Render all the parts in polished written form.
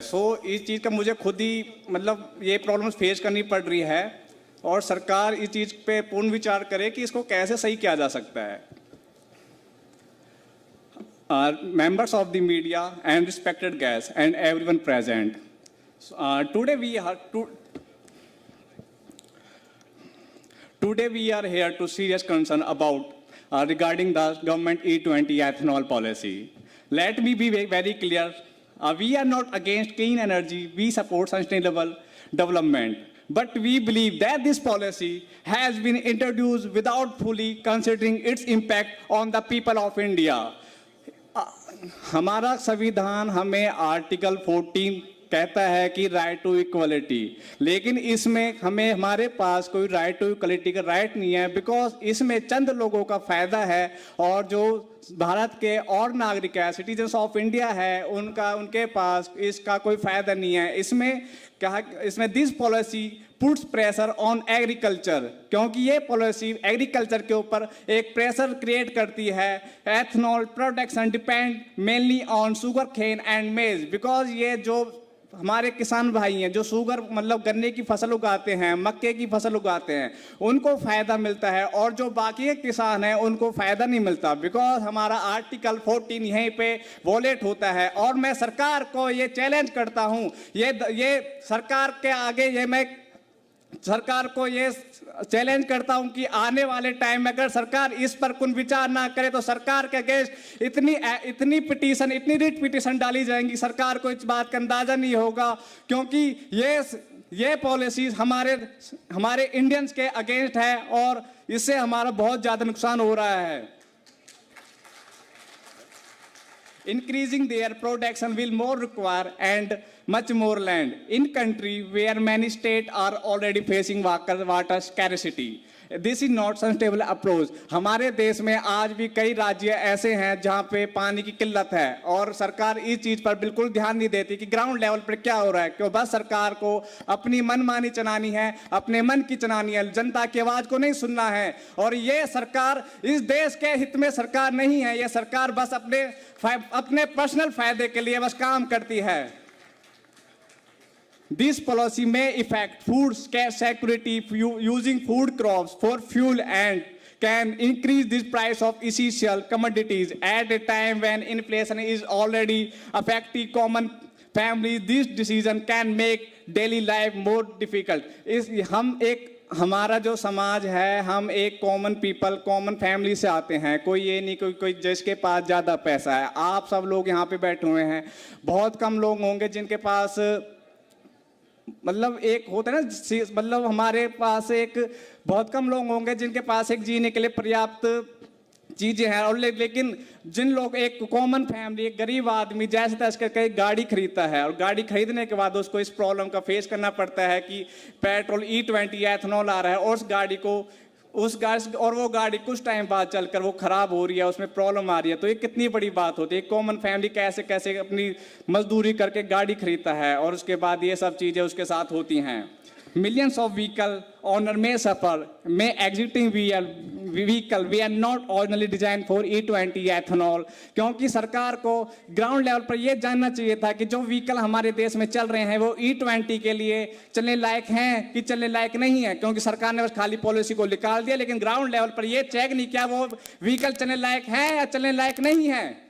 इस चीज़ का मुझे खुद ही मतलब ये प्रॉब्लम्स फेस करनी पड़ रही है और सरकार इस चीज़ पे पूर्ण विचार करे कि इसको कैसे सही किया जा सकता है। Members of the media and respected guests and everyone present, today we are here to serious concern about regarding the government E20 ethanol policy. Let me be very clear. We are not against clean energy. We support sustainable development. But we believe that this policy has been introduced without fully considering its impact on the people of India. हमारा संविधान हमें article 14 कहता है कि right to equality, लेकिन इसमें हमारे पास कोई राइट टू इक्वलिटी का राइट नहीं है, बिकॉज इसमें चंद लोगों का फायदा है और जो भारत के और नागरिक है, सिटीजन्स ऑफ इंडिया है, उनके पास इसका कोई फायदा नहीं है। इसमें this policy puts pressure on agriculture, क्योंकि ये पॉलिसी एग्रीकल्चर के ऊपर एक प्रेशर क्रिएट करती है। Ethanol production depend mainly on sugar cane and maize, because ये जो हमारे किसान भाई हैं जो शुगर मतलब गन्ने की फसल उगाते हैं, मक्के की फसल उगाते हैं, उनको फ़ायदा मिलता है और जो बाकी के किसान हैं उनको फ़ायदा नहीं मिलता, बिकॉज हमारा आर्टिकल 14 यहीं पे वॉलेट होता है। और मैं सरकार को ये चैलेंज करता हूँ, ये सरकार के आगे मैं सरकार को ये चैलेंज करता हूं कि आने वाले टाइम में अगर सरकार इस पर कुछ विचार ना करे तो सरकार के अगेंस्ट इतनी रिट पिटीशन डाली जाएंगी, सरकार को इस बात का अंदाजा नहीं होगा, क्योंकि ये पॉलिसीज हमारे इंडियंस के अगेंस्ट है और इससे हमारा बहुत ज़्यादा नुकसान हो रहा है। Increasing their production will more require and much more land in country where many states are already facing water scarcity. This is not sustainable approach. हमारे देश में आज भी कई राज्य ऐसे हैं जहाँ पे पानी की किल्लत है और सरकार इस चीज़ पर बिल्कुल ध्यान नहीं देती कि ग्राउंड लेवल पर क्या हो रहा है, क्यों बस सरकार को अपनी मनमानी चलानी है, अपने मन की चलानी है, जनता की आवाज़ को नहीं सुनना है। और ये सरकार इस देश के हित में सरकार नहीं है, ये सरकार बस अपने पर्सनल फायदे के लिए बस काम करती है। This policy may affect food security using food crops for fuel and can increase the price of essential commodities at a time when inflation is already affecting common families. This decision can make daily life more difficult. हमारा जो समाज है, हम एक common family से आते हैं, कोई ये नहीं कोई जिसके पास ज़्यादा पैसा है। आप सब लोग यहाँ पे बैठे हुए हैं, बहुत कम लोग होंगे जिनके पास मतलब एक होता है ना, मतलब हमारे पास एक बहुत कम लोग होंगे जिनके पास एक जीने के लिए पर्याप्त चीज़ें हैं। और लेकिन जिन लोग एक कॉमन फैमिली, एक गरीब आदमी जैसे तैसे करके एक गाड़ी खरीदता है और गाड़ी खरीदने के बाद उसको इस प्रॉब्लम का फेस करना पड़ता है कि पेट्रोल E20 एथनॉल आ रहा है और वो गाड़ी कुछ टाइम बाद चलकर वो ख़राब हो रही है, उसमें प्रॉब्लम आ रही है। तो ये कितनी बड़ी बात होती है। एक कॉमन फैमिली कैसे अपनी मजदूरी करके गाड़ी खरीदता है और उसके बाद ये सब चीज़ें उसके साथ होती हैं। Millions of vehicle owners may suffer, may exiting vehicle we are not originally designed for E20 ethanol, क्योंकि सरकार को ग्राउंड लेवल पर यह जानना चाहिए था कि जो व्हीकल हमारे देश में चल रहे हैं वो E20 के लिए चलने लायक हैं कि चलने लायक नहीं है, क्योंकि सरकार ने बस खाली पॉलिसी को निकाल दिया, लेकिन ग्राउंड लेवल पर यह चेक नहीं किया वो व्हीकल चलने लायक है या चलने लायक नहीं है।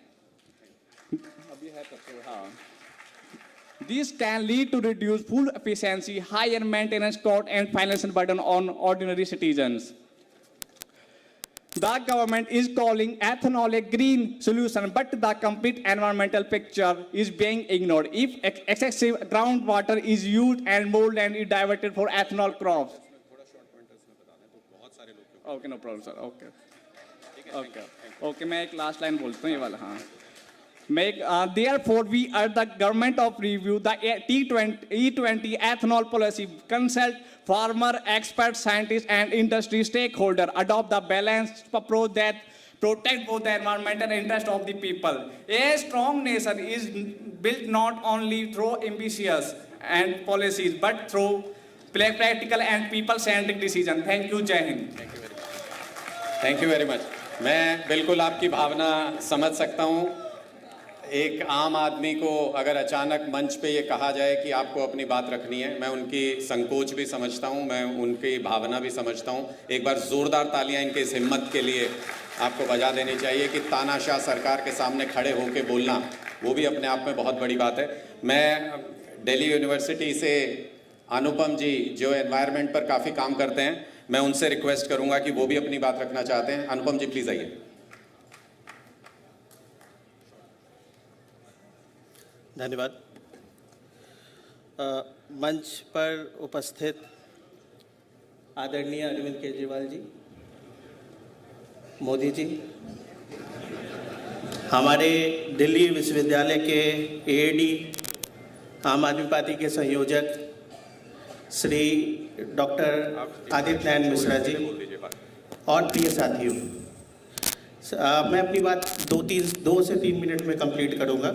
This can lead to reduced fuel efficiency, higher maintenance cost, and financial burden on ordinary citizens. The government is calling ethanol a green solution, but the complete environmental picture is being ignored. If excessive groundwater is used and more land is diverted for ethanol crops. Okay, no problem, sir. Okay, मैं एक last line बोलता हूँ ये वाला, हाँ। Therefore, we urge the government of review the E20 ethanol policy, consult farmer, experts, scientists, and industry stakeholders, adopt the balanced approach that protect both the environmental interest of the people. A strong nation is built not only through ambitious and policies, but through practical and people-centric decisions. Thank you, Jai Hind. Thank you very much. मैं बिल्कुल आपकी भावना समझ सकता हूँ। एक आम आदमी को अगर अचानक मंच पे ये कहा जाए कि आपको अपनी बात रखनी है, मैं उनकी संकोच भी समझता हूँ, मैं उनकी भावना भी समझता हूँ। एक बार ज़ोरदार तालियां इनकी इस हिम्मत के लिए आपको बजा देनी चाहिए कि तानाशाह सरकार के सामने खड़े होकर बोलना, वो भी अपने आप में बहुत बड़ी बात है। मैं दिल्ली यूनिवर्सिटी से अनुपम जी, जो एनवायरनमेंट पर काफ़ी काम करते हैं, मैं उनसे रिक्वेस्ट करूँगा कि वो भी अपनी बात रखना चाहते हैं। अनुपम जी प्लीज़ आइए। धन्यवाद। मंच पर उपस्थित आदरणीय अरविंद केजरीवाल जी, मोदी जी, हमारे दिल्ली विश्वविद्यालय के एडी, आम आदमी पार्टी के संयोजक श्री डॉक्टर आदित्य नारायण मिश्रा जी और प्रिय साथियों, मैं अपनी बात 2 से 3 मिनट में कंप्लीट करूंगा।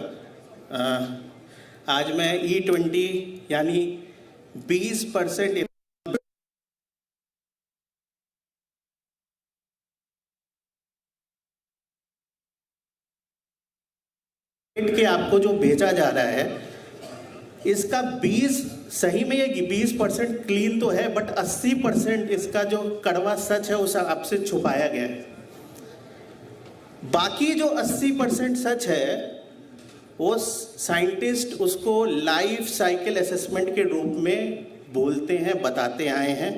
आज मैं E20 यानी 20% के आपको जो बेचा जा रहा है, इसका 20 सही में ये 20% क्लीन तो है, बट 80% इसका जो कड़वा सच है उस आपसे छुपाया गया है। बाकी जो 80% सच है वो साइंटिस्ट उसको लाइफ साइकिल असेसमेंट के रूप में बोलते हैं, बताते आए हैं।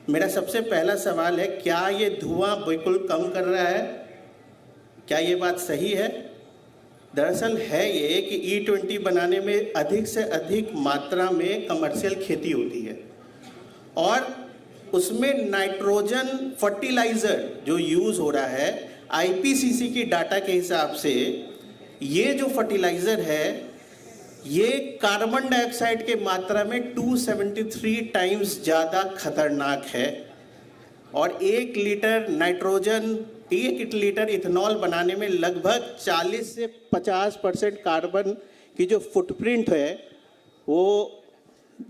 मेरा सबसे पहला सवाल है, क्या ये धुआं बिल्कुल कम कर रहा है? क्या ये बात सही है? दरअसल है ये कि E20 बनाने में अधिक से अधिक मात्रा में कमर्शियल खेती होती है और उसमें नाइट्रोजन फर्टिलाइज़र जो यूज़ हो रहा है, IPCC की डाटा के हिसाब से ये जो फर्टिलाइज़र है ये कार्बन डाइऑक्साइड के मात्रा में 273 टाइम्स ज़्यादा खतरनाक है और 1 लीटर नाइट्रोजन, 1 लीटर इथेनॉल बनाने में लगभग 40 से 50% कार्बन की जो फुटप्रिंट है वो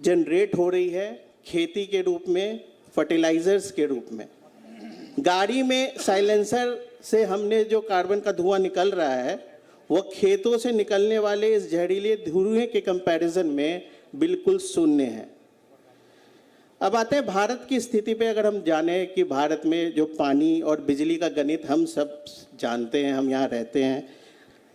जनरेट हो रही है खेती के रूप में, फर्टिलाइज़र्स के रूप में। गाड़ी में साइलेंसर से हमने जो कार्बन का धुआं निकल रहा है वो खेतों से निकलने वाले इस जहरीले धुएं के कंपैरिजन में बिल्कुल शून्य है। अब आते हैं भारत की स्थिति पे। अगर हम जाने कि भारत में जो पानी और बिजली का गणित हम सब जानते हैं, हम यहाँ रहते हैं,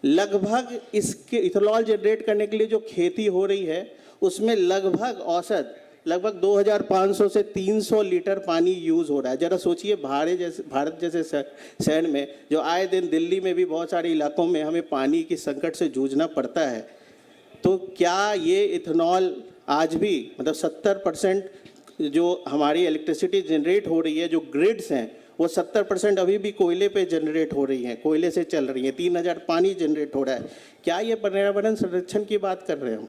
लगभग इसके इथेनॉल जनरेट करने के लिए जो खेती हो रही है उसमें लगभग औसत 2500 से 300 लीटर पानी यूज़ हो रहा है। ज़रा सोचिए, भारत जैसे शहर में जो आए दिन, दिल्ली में भी बहुत सारे इलाकों में हमें पानी की संकट से जूझना पड़ता है, तो क्या ये इथेनॉल आज भी मतलब 70% जो हमारी इलेक्ट्रिसिटी जनरेट हो रही है, जो ग्रिड्स हैं, वो 70% अभी भी कोयले पे जनरेट हो रही हैं, कोयले से चल रही हैं। 3000 पानी जनरेट हो रहा है। क्या ये पर्यावरण संरक्षण की बात कर रहे हो?